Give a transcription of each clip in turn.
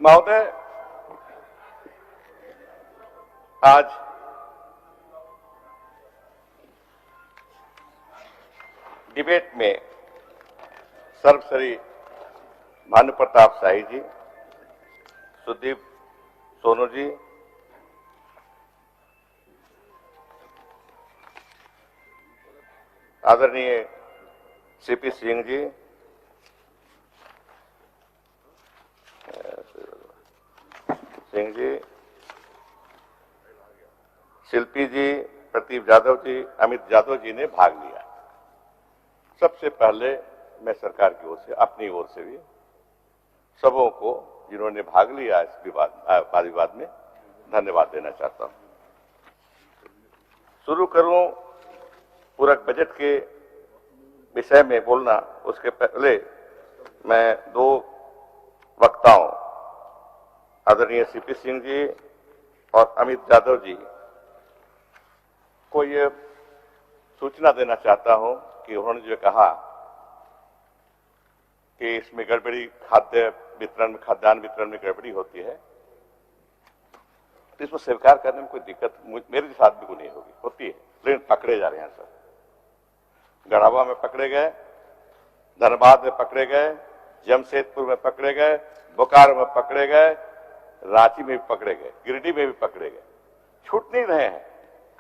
महोदय, आज डिबेट में सर्वश्री भानु प्रताप शाही जी, सुदीप सोनू जी, आदरणीय सीपी सिंह जी, शिल्पी जी, प्रदीप यादव जी, अमित यादव जी ने भाग लिया। सबसे पहले मैं सरकार की ओर से, अपनी ओर से भी सबों को जिन्होंने भाग लिया इस वाद विवाद में धन्यवाद देना चाहता हूं। शुरू करूं पूरक बजट के विषय में बोलना, उसके पहले मैं दो वक्ताओं आदरणीय सीपी सिंह जी और अमित यादव जी को ये सूचना देना चाहता हूं कि उन्होंने जो कहा कि इसमें गड़बड़ी खाद्यान्न वितरण में गड़बड़ी होती है, तो इसको स्वीकार करने में कोई दिक्कत मेरे साथ भी कोई नहीं होती है, लेकिन पकड़े जा रहे हैं सर। गढ़वा में पकड़े गए, धनबाद में पकड़े गए, जमशेदपुर में पकड़े गए, बोकारो में पकड़े गए, रांची में भी पकड़े गए, गिरिडीह में भी पकड़े गए। छूट नहीं रहे हैं,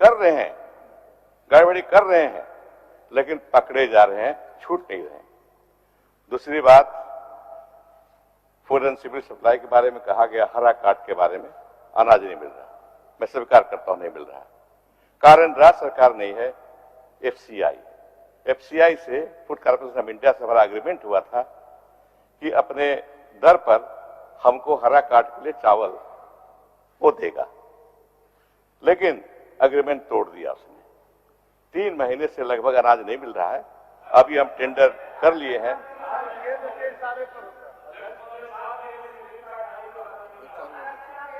कर रहे हैं, गड़बड़ी कर रहे हैं, लेकिन पकड़े जा रहे हैं, छूट नहीं रहे हैं। दूसरी बात, फूड एंड सिविल सप्लाई के बारे में कहा गया, हरा कार्ड के बारे में अनाज नहीं मिल रहा, मैं स्वीकार करता हूं नहीं मिल रहा। कारण राज्य सरकार नहीं है, एफसीआई से, फूड कॉर्पोरेशन ऑफ इंडिया से हमारा एग्रीमेंट हुआ था कि अपने दर पर हमको हरा कार्ड के लिए चावल वो देगा, लेकिन एग्रीमेंट तोड़ दिया उसने। 3 महीने से लगभग अनाज नहीं मिल रहा है। अभी हम टेंडर कर लिए हैं।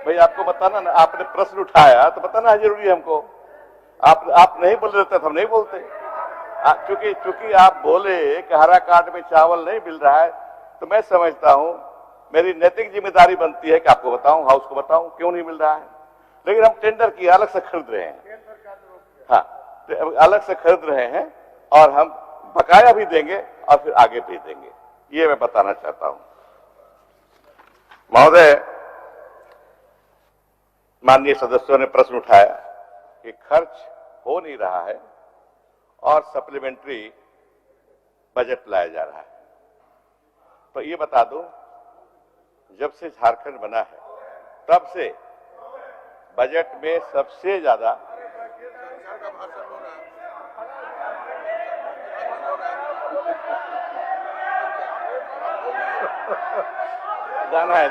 भाई आपको बताना ना, आपने प्रश्न उठाया तो बताना जरूरी है हमको। आप नहीं बोल रहे तो हम नहीं बोलते। चूंकि आप बोले कि हरा कार्ड में चावल नहीं मिल रहा है, तो मैं समझता हूं मेरी नैतिक जिम्मेदारी बनती है कि आपको बताऊं, हाउस को बताऊं क्यों नहीं मिल रहा है। लेकिन हम टेंडर किया, अलग से खरीद रहे हैं, हाँ, तो अलग से खरीद रहे हैं और हम बकाया भी देंगे और फिर आगे भेज देंगे, ये मैं बताना चाहता हूं। महोदय, माननीय सदस्यों ने प्रश्न उठाया कि खर्च हो नहीं रहा है और सप्लीमेंट्री बजट लाया जा रहा है। तो ये बता दूं, जब से झारखंड बना है तब से बजट में सबसे ज्यादा जाना है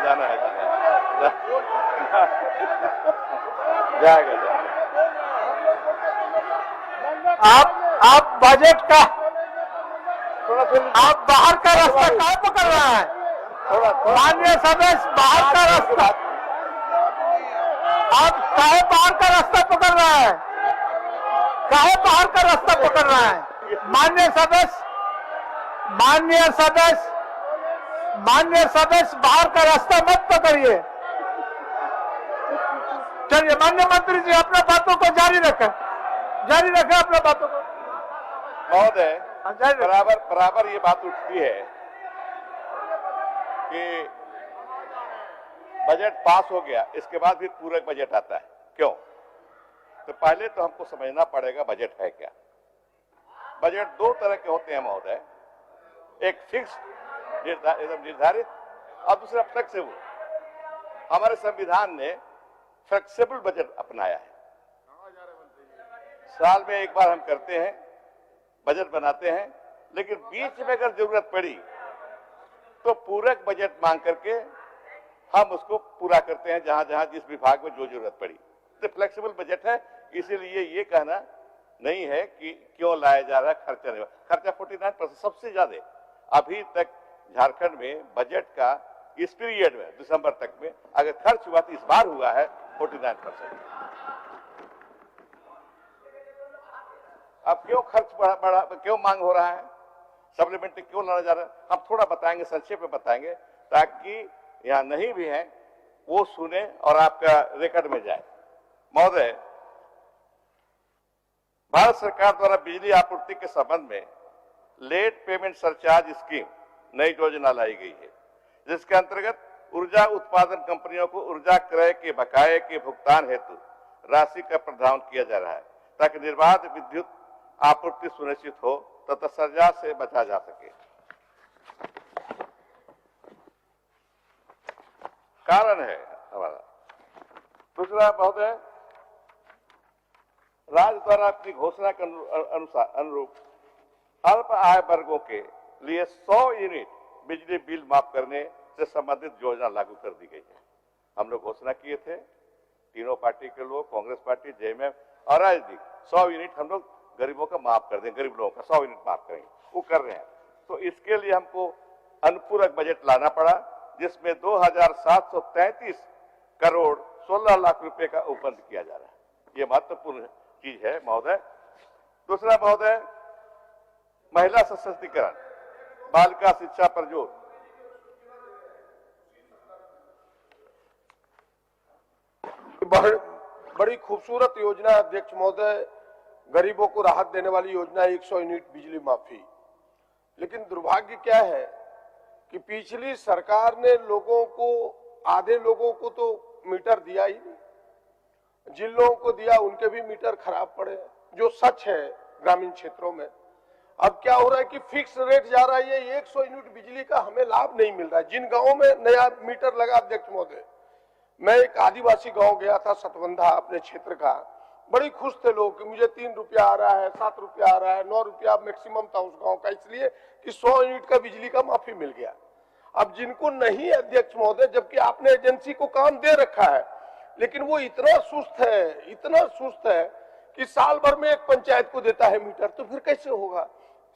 जाएगा। आप बजट का आप बाहर का रास्ता कहाँ पकड़ रहा है? माननीय सदस्य, बाहर का रास्ता आप काहे बाहर का रास्ता पकड़ रहा है? काहे बाहर का रास्ता पकड़ रहा है? माननीय सदस्य बाहर का रास्ता मत पकड़िए। चलिए माननीय मंत्री जी, अपने बातों को जारी रखें अपने बातों को। महोदय, बराबर ये बात उठती है कि बजट पास हो गया, इसके बाद भी पूरक बजट आता है, क्यों? तो पहले तो हमको समझना पड़ेगा बजट है क्या। बजट 2 तरह के होते हैं महोदय, एक फिक्स निर्धारित और दूसरा फ्लेक्सिबल। हमारे संविधान ने फ्लेक्सिबल बजट अपनाया है। साल में एक बार हम करते हैं, बजट बनाते हैं, लेकिन बीच में अगर जरूरत पड़ी तो पूरक बजट मांग करके हम उसको पूरा करते हैं, जहां जहां जिस विभाग में जो जरूरत पड़ी। तो फ्लेक्सिबल बजट है, इसीलिए ये कहना नहीं है कि क्यों लाया जा रहा है, खर्चा नहीं। खर्चा 49% सबसे ज्यादा अभी तक झारखंड में बजट का इस पीरियड में दिसंबर तक में अगर खर्च हुआ तो इस बार हुआ है 49%। अब क्यों खर्च बढ़ा, क्यों मांग हो रहा है, सप्लीमेंट्री क्यों लाना जा रहा है, हम थोड़ा बताएंगे, संक्षेप में बताएंगे, ताकि यहाँ नहीं भी है वो सुने और आपका रिकॉर्ड में जाए। महोदय, भारत सरकार द्वारा बिजली आपूर्ति के संबंध में लेट पेमेंट सरचार्ज स्कीम नई योजना लाई गई है, जिसके अंतर्गत ऊर्जा उत्पादन कंपनियों को ऊर्जा क्रय के बकाये के भुगतान हेतु राशि का प्रावधान किया जा रहा है, ताकि निर्बाध विद्युत आपूर्ति सुनिश्चित हो तथा सरचार्ज से बचा जा सके। कारण है हमारा दूसरा, महोदय, राज्य द्वारा अपनी घोषणा के अनुरूप अल्प आय वर्गों के लिए 100 यूनिट बिजली बिल माफ करने से संबंधित योजना लागू कर दी गई है। हम लोग घोषणा किए थे, तीनों पार्टी के लोग, कांग्रेस पार्टी, जेएमएम और राजदीप, 100 यूनिट हम लोग गरीबों का माफ कर दें, गरीब लोगों का 100 यूनिट माफ करेंगे, वो कर रहे हैं। तो इसके लिए हमको अनुपूरक बजट लाना पड़ा, जिसमें 2733 करोड़ 16 लाख रुपए का उपबंध किया जा रहा है। ये महत्वपूर्ण चीज है महोदय। दूसरा महोदय, महिला सशक्तिकरण, बालिका शिक्षा पर जोर। बड़ी खूबसूरत योजना अध्यक्ष महोदय, गरीबों को राहत देने वाली योजना 100 यूनिट बिजली माफी। लेकिन दुर्भाग्य क्या है कि पिछली सरकार ने लोगों को, आधे लोगों को तो मीटर दिया ही नहीं, जिन लोगों को दिया उनके भी मीटर खराब पड़े, जो सच है ग्रामीण क्षेत्रों में। अब क्या हो रहा है कि फिक्स रेट जा रहा है, ये 100 यूनिट बिजली का हमें लाभ नहीं मिल रहा है। जिन गांवों में नया मीटर लगा, अध्यक्ष महोदय, मैं एक आदिवासी गांव गया था, सतवंधा, अपने क्षेत्र का, बड़ी खुश थे लोग कि मुझे 3 रुपया आ रहा है, 7 रुपया आ रहा है, 9 रुपया मैक्सिमम था उस गांव का, इसलिए कि 100 यूनिट का बिजली का माफी मिल गया। अब जिनको नहीं, अध्यक्ष महोदय, जबकि आपने एजेंसी को काम दे रखा है, लेकिन वो इतना सुस्त है कि साल भर में एक पंचायत को देता है मीटर, तो फिर कैसे होगा?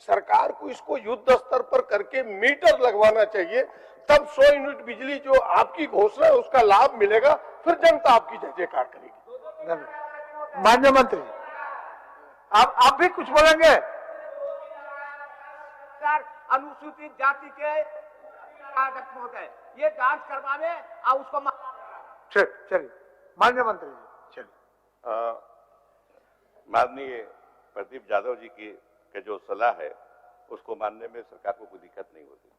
सरकार को इसको युद्ध स्तर पर करके मीटर लगवाना चाहिए, तब 100 यूनिट बिजली जो आपकी घोषणा है उसका लाभ मिलेगा, फिर जनता आपकी जय जयकार करेगी। माननीय मंत्री, आप भी कुछ बोलेंगे? सर, अनुसूचित जाति के अध्यक्ष महोदय, ये जांच करवावे और उसको चलिए माननीय मंत्री जी, चलिए। माननीय प्रदीप यादव जी की जो सलाह है उसको मानने में सरकार को कोई दिक्कत नहीं होती।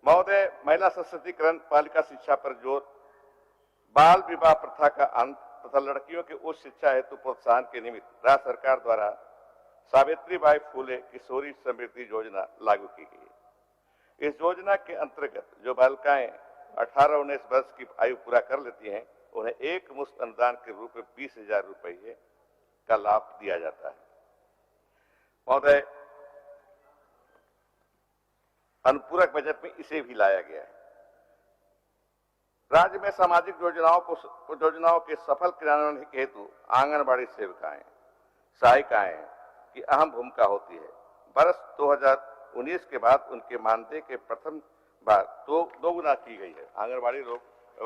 महोदय, महिला सशक्तिकरण, बालिका शिक्षा पर जोर, बाल विवाह प्रथा का अंत तथा लड़कियों के उच्च शिक्षा हेतु प्रोत्साहन के निमित्त राज्य सरकार द्वारा सावित्रीबाई फूले किशोरी समृद्धि योजना लागू की गई है। इस योजना के अंतर्गत जो बालिकाएं 18-19 वर्ष की आयु पूरा कर लेती हैं, उन्हें एक मुश्त अनुदान के रूप में 20,000 रुपये का लाभ दिया जाता है। महोदय, अनुपूरक बजट में इसे भी लाया गया है। राज्य में सामाजिक योजनाओं के सफल क्रियान्वयन हेतु आंगनबाड़ी सेविकाएं, सहायिकाएं की अहम भूमिका होती है। वर्ष 2019 के बाद उनके मानदेय के प्रथम बार दोगुना की गई है। आंगनबाड़ी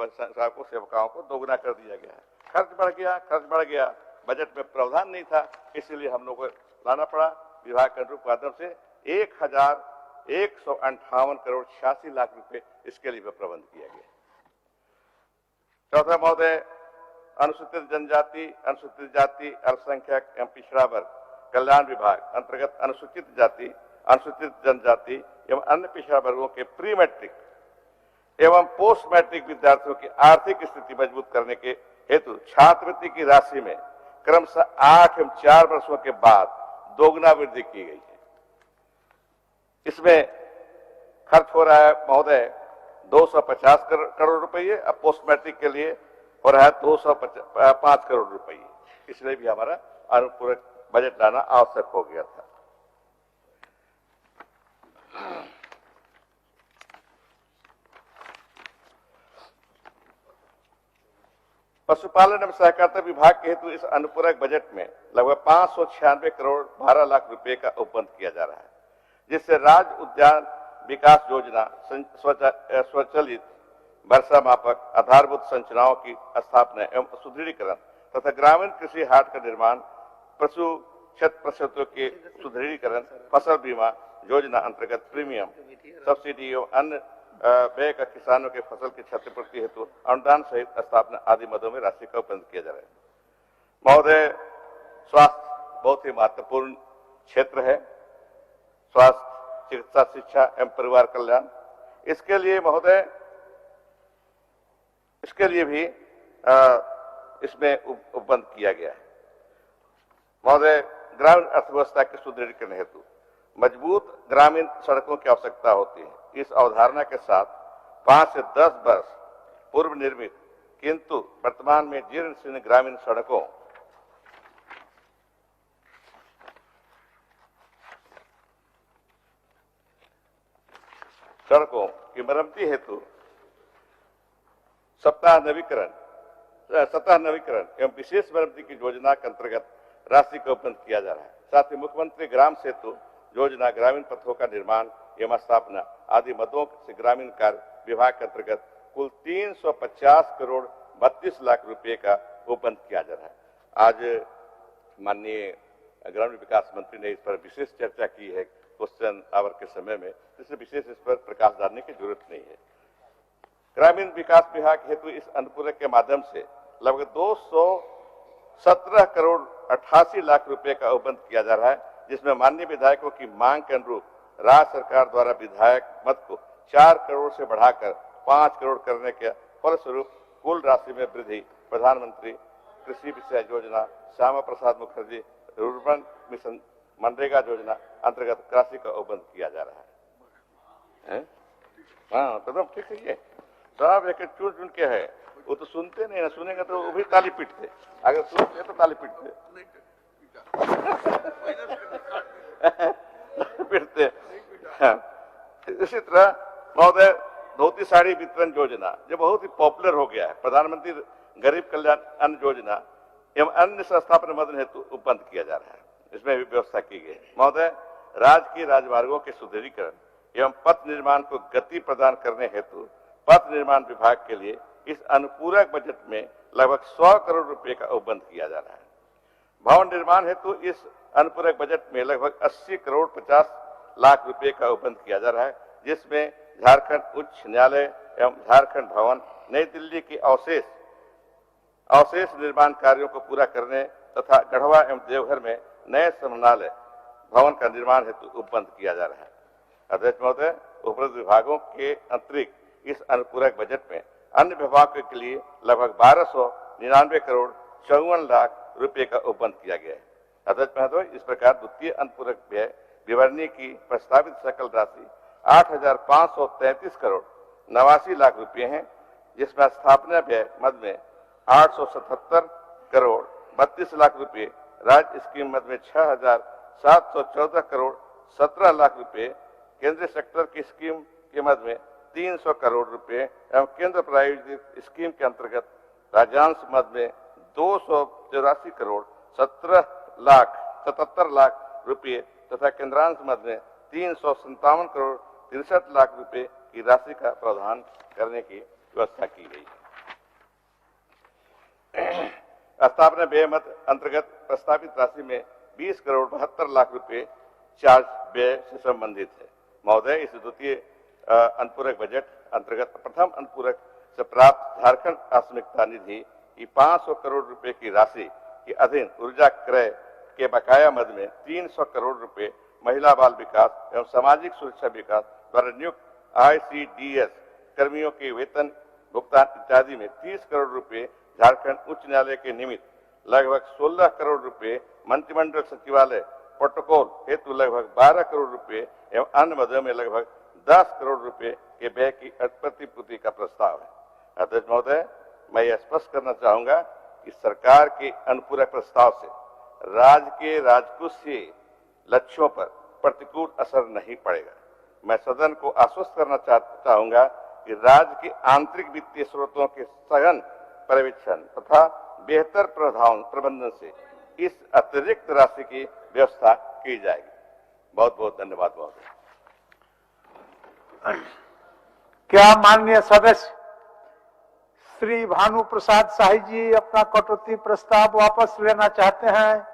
सहायकों सेवकाओं को दोगुना कर दिया गया है। खर्च बढ़ गया, बजट में प्रावधान नहीं था, इसलिए हम लोग को लाना पड़ा। विभाग के अनुरूप माध्यम से 1,158 करोड़ 86 लाख रुपए इसके लिए प्रबंध किया गया। चौथा महोदय, अनुसूचित जनजाति, अनुसूचित जाति, अल्पसंख्यक एवं पिछड़ा वर्ग कल्याण विभाग अंतर्गत अनुसूचित जाति, अनुसूचित जनजाति एवं अन्य पिछड़ा वर्गों के प्री मैट्रिक एवं पोस्ट मैट्रिक विद्यार्थियों की आर्थिक स्थिति मजबूत करने के हेतु छात्रवृत्ति की राशि में क्रमशः 8 एवं 4 वर्षों के बाद दोगुना वृद्धि की गई है। इसमें खर्च हो रहा है महोदय 250 करोड़ रुपये, अब पोस्ट मैट्रिक के लिए हो रहा है 205 करोड़ रुपये। इसलिए भी हमारा अनुपूरक बजट लाना आवश्यक हो गया था। पशुपालन एवं सहकारिता विभाग के हेतु इस अनुपूरक बजट में लगभग 596 करोड़ 12 लाख रुपए का उपबंध किया जा रहा है, जिससे राज्य उद्यान विकास योजना, स्वचालित वर्षा मापक, आधारभूत संरचनाओं की स्थापना एवं सुदृढ़ीकरण तथा ग्रामीण कृषि हाट का निर्माण, पशु क्षत प्रसवों के सुदृढ़ीकरण, फसल बीमा योजना अंतर्गत प्रीमियम सब्सिडी एवं अन्य व्यय का किसानों के फसल की क्षतिपूर्ति हेतु अनुदान सहित स्थापना आदि मदों में राशि का उपलब्ध किया जा रहा है। महोदय, स्वास्थ्य बहुत ही महत्वपूर्ण क्षेत्र है। स्वास्थ्य, चिकित्सा, शिक्षा एवं परिवार कल्याण, इसके लिए महोदय, इसके लिए भी इसमें उपबंध किया गया है। महोदय, ग्रामीण अर्थव्यवस्था के सुदृढ़ीकरण हेतु मजबूत ग्रामीण सड़कों की आवश्यकता होती है। इस अवधारणा के साथ 5 से 10 वर्ष पूर्व निर्मित किंतु वर्तमान में जीर्ण शीर्ण ग्रामीण सड़कों की मरम्मती हेतु सतह नवीकरण एवं विशेष मरम्मती की योजना के अंतर्गत राशि का उपलब्ध किया जा रहा है। साथ ही मुख्यमंत्री ग्राम सेतु योजना, ग्रामीण पथों का निर्माण एवं स्थापना आदि मदों से ग्रामीण कार्य विभाग के अंतर्गत कुल 350 करोड़ 32 लाख रुपए का उपबंध किया जा रहा है। आज माननीय ग्रामीण विकास मंत्री ने इस पर विशेष चर्चा की है क्वेश्चन आवर के समय में, इसलिए विशेष इस पर प्रकाश डालने की जरूरत नहीं है। ग्रामीण विकास विभाग हेतु इस अनुपूरक के माध्यम से लगभग 217 करोड़ 88 लाख रुपए का उपबंध किया जा रहा है, जिसमें माननीय विधायकों की मांग के अनुरूप राज्य सरकार द्वारा विधायक मद को 4 करोड़ से बढ़ाकर 5 करोड़ करने के फलस्वरूप कुल राशि में वृद्धि प्रधानमंत्री कृषि विषय योजना, श्यामा प्रसाद मुखर्जी रूरबन मिशन, मनरेगा योजना अंतर्गत राशि का उपबंध किया जा रहा है। हाँ, तो ठीक है। ये सब एक चुन के है, वो तो सुनते नहीं ना, सुनेंगे तो वो भी ताली पीटते, अगर सुनते तो ताली पीटते पीटते। इसी तरह महोदय, धोती साड़ी वितरण योजना जो बहुत ही पॉपुलर हो गया है, प्रधानमंत्री गरीब कल्याण अन्न योजना एवं अन्य संस्थापन मदन हेतु उपबंध किया जा रहा है। इसमें भी व्यवस्था की गई है। महोदय, राज्य के राजमार्गों के सुदृढ़ीकरण एवं पथ निर्माण को गति प्रदान करने हेतु पथ निर्माण विभाग के लिए इस अनुपूरक बजट में लगभग 100 करोड़ रुपए का उपबंध किया जा रहा है। भवन निर्माण हेतु इस अनुपूरक बजट में लगभग 80 करोड़ 50 लाख रुपए का उपबंध किया जा रहा है, जिसमें झारखंड उच्च न्यायालय एवं झारखंड भवन, नई दिल्ली की अवशेष निर्माण कार्यों को पूरा करने तथा गढ़वा एवं देवघर में नए समाहरणालय भवन का निर्माण हेतु उपबंध किया जा रहा है। अध्यक्ष महोदय, उपरोक्त विभागों के अतिरिक्त इस अनुपूरक बजट में अन्य विभागों के लिए लगभग 1299 करोड़ 54 लाख रुपए का उपबंध किया गया है। अध्यक्ष महोदय, इस प्रकार द्वितीय अनुपूरक व्यय विवरणी की प्रस्तावित सकल राशि 8,533 करोड़ 89 लाख रुपए है, जिसमें स्थापना व्यय मद में 877 करोड़ 32 लाख रुपए, राज्य स्कीम मद में 6,714 करोड़ 17 लाख रुपए, केंद्रीय सेक्टर की स्कीम के मद में 300 करोड़ रुपए एवं केंद्र प्रायोजित स्कीम के अंतर्गत राज्यांश मद में 284 करोड़ 77 लाख रुपए तथा केंद्रांश मद में 357 करोड़ 63 लाख रुपए की राशि का प्रावधान करने की व्यवस्था की गई है। स्थापना व्यय मद अंतर्गत प्रस्तावित राशि में 20 करोड़ 72 लाख रुपए चार्ज व्यय से संबंधित है। महोदय, इस द्वितीय अनुपूरक बजट अंतर्गत प्रथम अनुपूरक से प्राप्त झारखंड आकस्मिकता निधि की 500 करोड़ रुपए की राशि के अधीन ऊर्जा क्रय के बकाया मद में 300 करोड़ रुपए, महिला बाल विकास एवं सामाजिक सुरक्षा विकास द्वारा नियुक्त ICDS कर्मियों के वेतन भुगतान इत्यादि में 30 करोड़ रुपए, झारखंड उच्च न्यायालय के निमित्त लगभग 16 करोड़ रुपए, मंत्रिमंडल सचिवालय प्रोटोकॉल हेतु लगभग 12 करोड़ रुपए एवं अन्य मदों में लगभग 10 करोड़ रुपए के व्यय की प्रतिपूर्ति का प्रस्ताव है। अध्यक्ष महोदय, मैं यह स्पष्ट करना चाहूंगा कि सरकार के अनुपूरक प्रस्ताव से राज्य के राजकोषीय लक्ष्यों पर प्रतिकूल असर नहीं पड़ेगा। मैं सदन को आश्वस्त करना चाहूंगा कि राज्य के आंतरिक वित्तीय स्रोतों के सघन पर्यवेक्षण तथा बेहतर प्रबंधन से इस अतिरिक्त राशि की व्यवस्था की जाएगी। बहुत बहुत धन्यवाद महोदय। क्या माननीय सदस्य श्री भानु प्रसाद शाही जी अपना कटौती प्रस्ताव वापस लेना चाहते हैं?